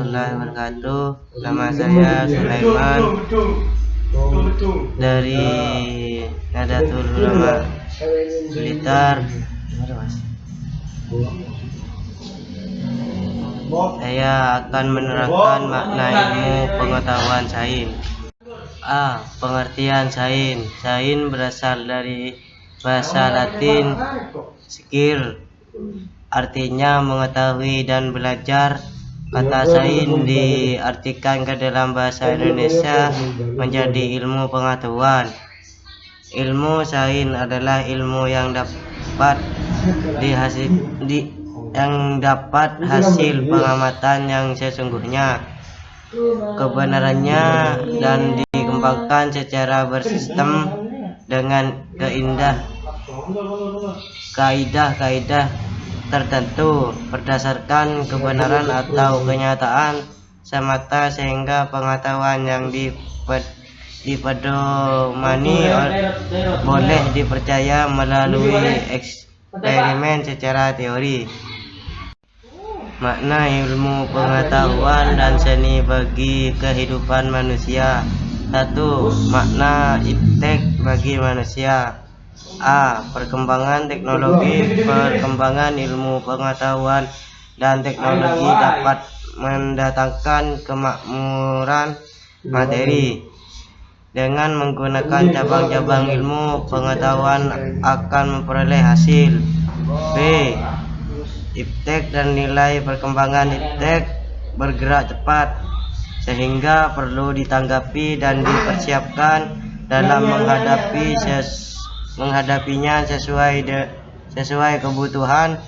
warahmatullahi wabarakatuh. Nama saya Sulaiman dari Nadatul Ulama Blitar. Saya akan menerangkan makna ilmu pengetahuan sains. Pengertian sains. Sains berasal dari bahasa Latin skir, artinya mengetahui dan belajar. Kata sains diartikan ke dalam bahasa Indonesia menjadi ilmu pengetahuan. Ilmu sains adalah ilmu yang dapat hasil pengamatan yang sesungguhnya, kebenarannya, dan dikembangkan secara bersistem dengan kaidah-kaidah tertentu berdasarkan kebenaran atau kenyataan semata, sehingga pengetahuan yang dipedomani boleh dipercaya melalui eksperimen secara teori. Makna ilmu pengetahuan dan seni bagi kehidupan manusia. 1. Makna iptek bagi manusia. Perkembangan teknologi. Perkembangan ilmu pengetahuan dan teknologi dapat mendatangkan kemakmuran materi. Dengan menggunakan cabang-cabang ilmu pengetahuan akan memperoleh hasil. B. Iptek dan nilai perkembangan iptek bergerak cepat, sehingga perlu ditanggapi dan dipersiapkan dalam menghadapinya sesuai kebutuhan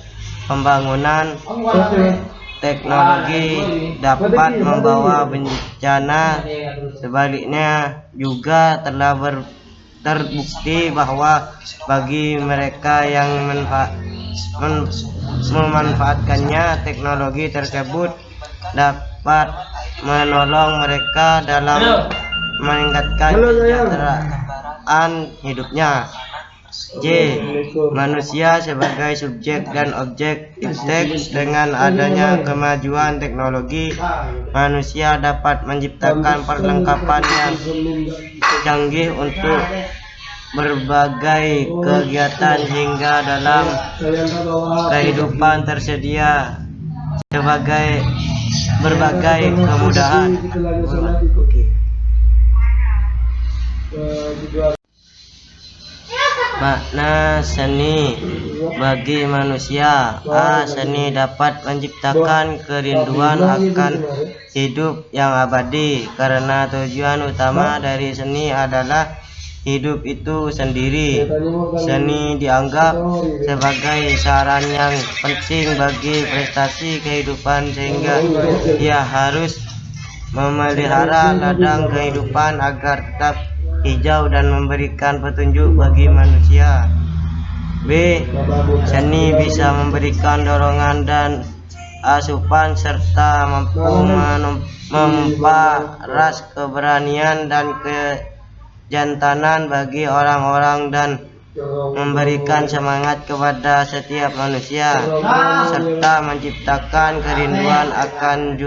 pembangunan. Teknologi dapat membawa bencana, sebaliknya juga telah terbukti bahwa bagi mereka yang memanfaatkannya, teknologi tersebut dapat menolong mereka dalam meningkatkan kesejahteraan hidupnya. J. Manusia sebagai subjek dan objek iptek. Dengan adanya kemajuan teknologi, manusia dapat menciptakan perlengkapan yang canggih untuk berbagai kegiatan, hingga dalam kehidupan tersedia berbagai kemudahan. Makna seni bagi manusia. Seni dapat menciptakan kerinduan akan hidup yang abadi, karena tujuan utama dari seni adalah hidup itu sendiri. Seni dianggap sebagai saran yang penting bagi prestasi kehidupan, sehingga ia harus memelihara ladang kehidupan agar tetap hijau dan memberikan petunjuk bagi manusia. B. Seni bisa memberikan dorongan dan asupan serta mampu memparas keberanian dan kejantanan bagi orang-orang, dan memberikan semangat kepada setiap manusia, serta menciptakan kerinduan akan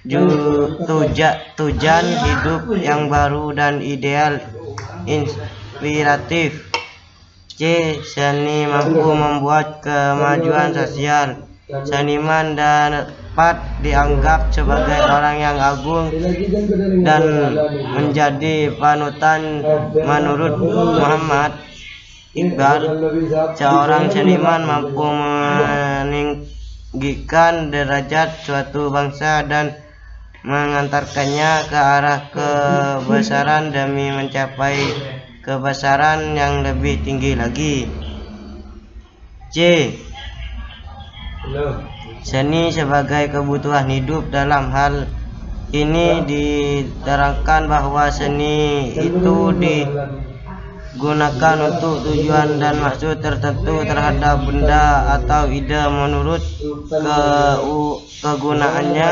tujuan hidup yang baru dan ideal inspiratif. C. Seni mampu membuat kemajuan sosial. Seniman dapat dianggap sebagai orang yang agung dan menjadi panutan. Menurut Muhammad Iqbal, seorang seniman mampu meninggikan derajat suatu bangsa dan mengantarkannya ke arah kebesaran demi mencapai kebesaran yang lebih tinggi lagi. C. Seni sebagai kebutuhan hidup. Dalam hal ini diterangkan bahwa seni itu digunakan untuk tujuan dan maksud tertentu terhadap benda atau ide. Menurut kegunaannya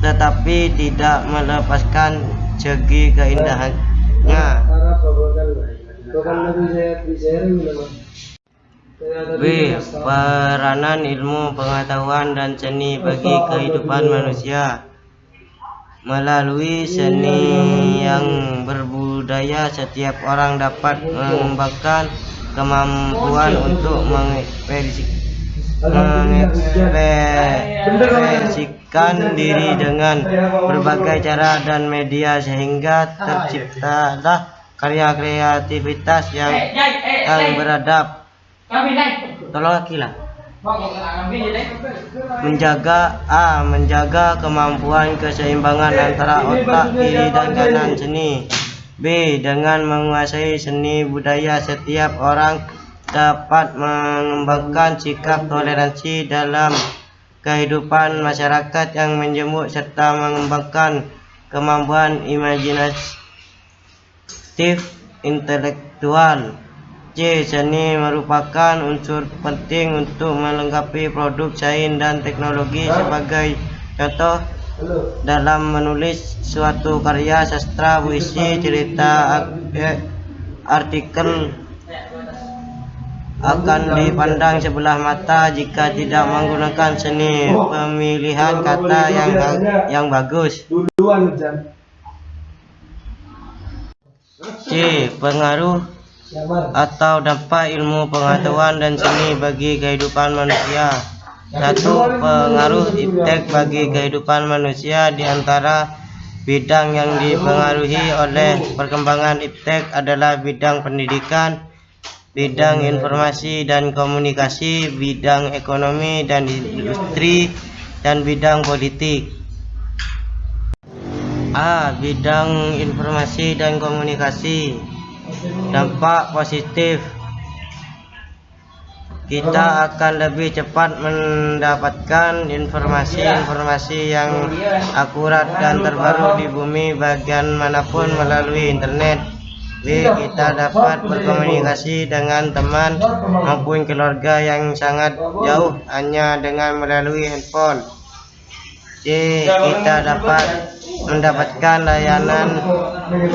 tetapi tidak melepaskan segi keindahannya. B. Peranan ilmu, pengetahuan, dan seni bagi kehidupan manusia. Melalui seni yang berbudaya, setiap orang dapat mengembangkan kemampuan untuk mengekspresikan diri dengan berbagai cara dan media, sehingga terciptalah karya kreativitas yang beradab. Tolong akilah. Menjaga kemampuan keseimbangan antara otak kiri dan kanan seni. B. Dengan menguasai seni budaya, setiap orang dapat mengembangkan sikap toleransi dalam kehidupan masyarakat yang menjemuk serta mengembangkan kemampuan imajinatif intelektual. C. Seni merupakan unsur penting untuk melengkapi produk sains dan teknologi. Sebagai contoh, dalam menulis suatu karya sastra, puisi, cerita, artikel akan dipandang sebelah mata jika tidak menggunakan seni pemilihan kata yang bagus. C. Pengaruh atau dampak ilmu, pengetahuan, dan seni bagi kehidupan manusia. 1. Pengaruh iptek bagi kehidupan manusia. Di antara bidang yang dipengaruhi oleh perkembangan iptek adalah bidang pendidikan, bidang informasi dan komunikasi, bidang ekonomi dan industri, dan bidang politik. A. Bidang informasi dan komunikasi. Dampak positif: kita akan lebih cepat mendapatkan informasi yang akurat dan terbaru di bumi bagian manapun melalui internet. B. Kita dapat berkomunikasi dengan teman maupun keluarga yang sangat jauh hanya dengan melalui handphone. C. Kita dapat mendapatkan layanan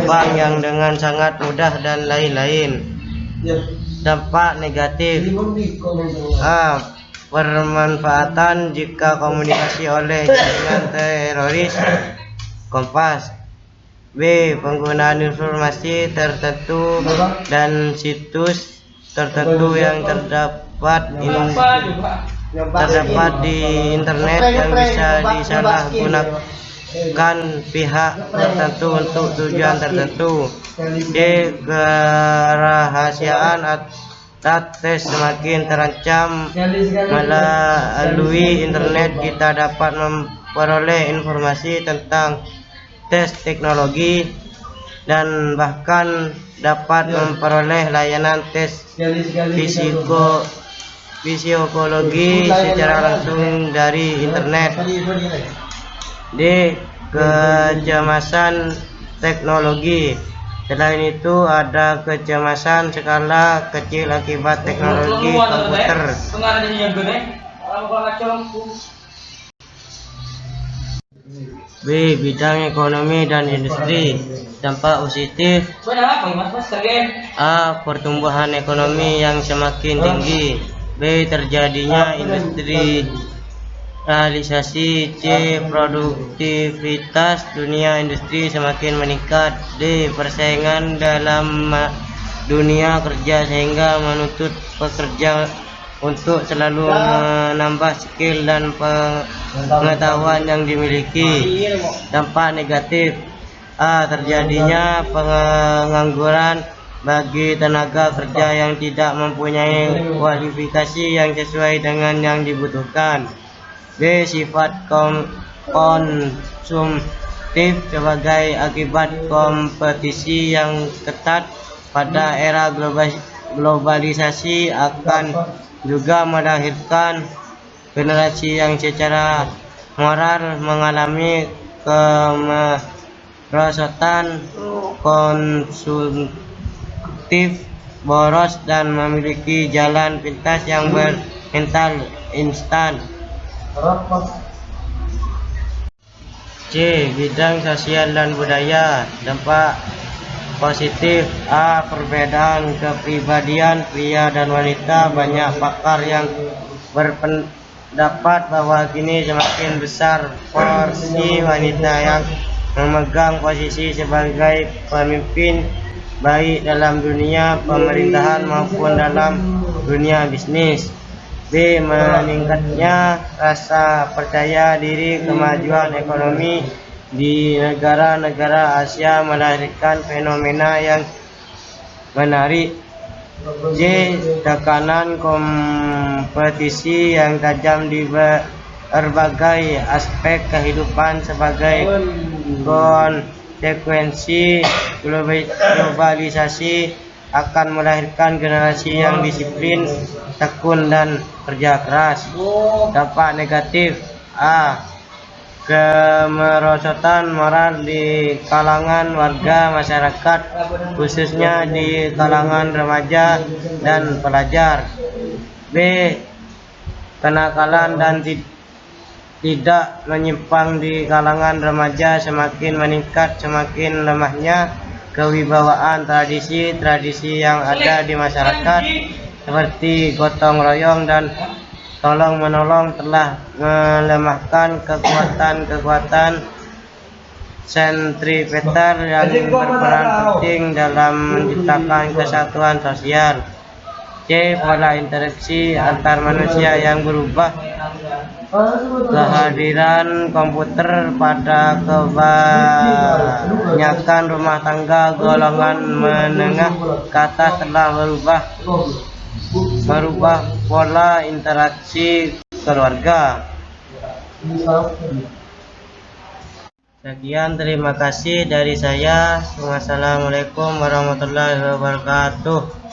bank yang dengan sangat mudah, dan lain-lain. Dampak negatif: A. Bermanfaatan jika komunikasi oleh jaringan teroris. Kompas. B. Penggunaan informasi tertentu dan situs tertentu yang terdapat di internet yang bisa disalahgunakan pihak tertentu untuk tujuan tertentu. D. Kerahasiaan tes semakin terancam. Melalui internet kita dapat memperoleh informasi tentang tes teknologi dan bahkan dapat memperoleh layanan tes psikologi secara langsung dari internet. D. Kecemasan teknologi. Selain itu, ada kecemasan skala kecil akibat teknologi komputer. B. Bidang ekonomi dan industri. Dampak positif: A. Pertumbuhan ekonomi yang semakin tinggi. B. Terjadinya industrialisasi. C. Produktivitas dunia industri semakin meningkat. D. Persaingan dalam dunia kerja sehingga menuntut pekerja untuk selalu menambah skill dan pengetahuan yang dimiliki. Dampak negatif: A. Terjadinya pengangguran bagi tenaga kerja yang tidak mempunyai kualifikasi yang sesuai dengan yang dibutuhkan. B. Sifat konsumtif sebagai akibat kompetisi yang ketat pada era globalisasi akan juga melahirkan generasi yang secara moral mengalami kemerosotan konsumtif boros dan memiliki jalan pintas yang bermental instan. C. Bidang sosial dan budaya. Dampak positif. Perbedaan kepribadian pria dan wanita. Banyak pakar yang berpendapat bahwa kini semakin besar porsi wanita yang memegang posisi sebagai pemimpin, baik dalam dunia pemerintahan maupun dalam dunia bisnis. B. Meningkatnya rasa percaya diri. Kemajuan ekonomi di negara-negara Asia melahirkan fenomena yang menarik. J. Tekanan kompetisi yang tajam di berbagai aspek kehidupan sebagai konsekuensi globalisasi akan melahirkan generasi yang disiplin, tekun, dan kerja keras. Dampak negatif. Kemerosotan moral di kalangan warga masyarakat, khususnya di kalangan remaja dan pelajar. B. Kenakalan dan tidak menyimpang di kalangan remaja semakin meningkat. Semakin lemahnya kewibawaan tradisi yang ada di masyarakat seperti gotong royong dan tolong menolong telah melemahkan kekuatan sentripetal yang berperan penting dalam menciptakan kesatuan sosial. C. Pola interaksi antar manusia yang berubah. Kehadiran komputer pada kebanyakan rumah tangga golongan menengah ke atas telah merubah pola interaksi keluarga. Sekian, terima kasih dari saya. Wassalamualaikum warahmatullahi wabarakatuh.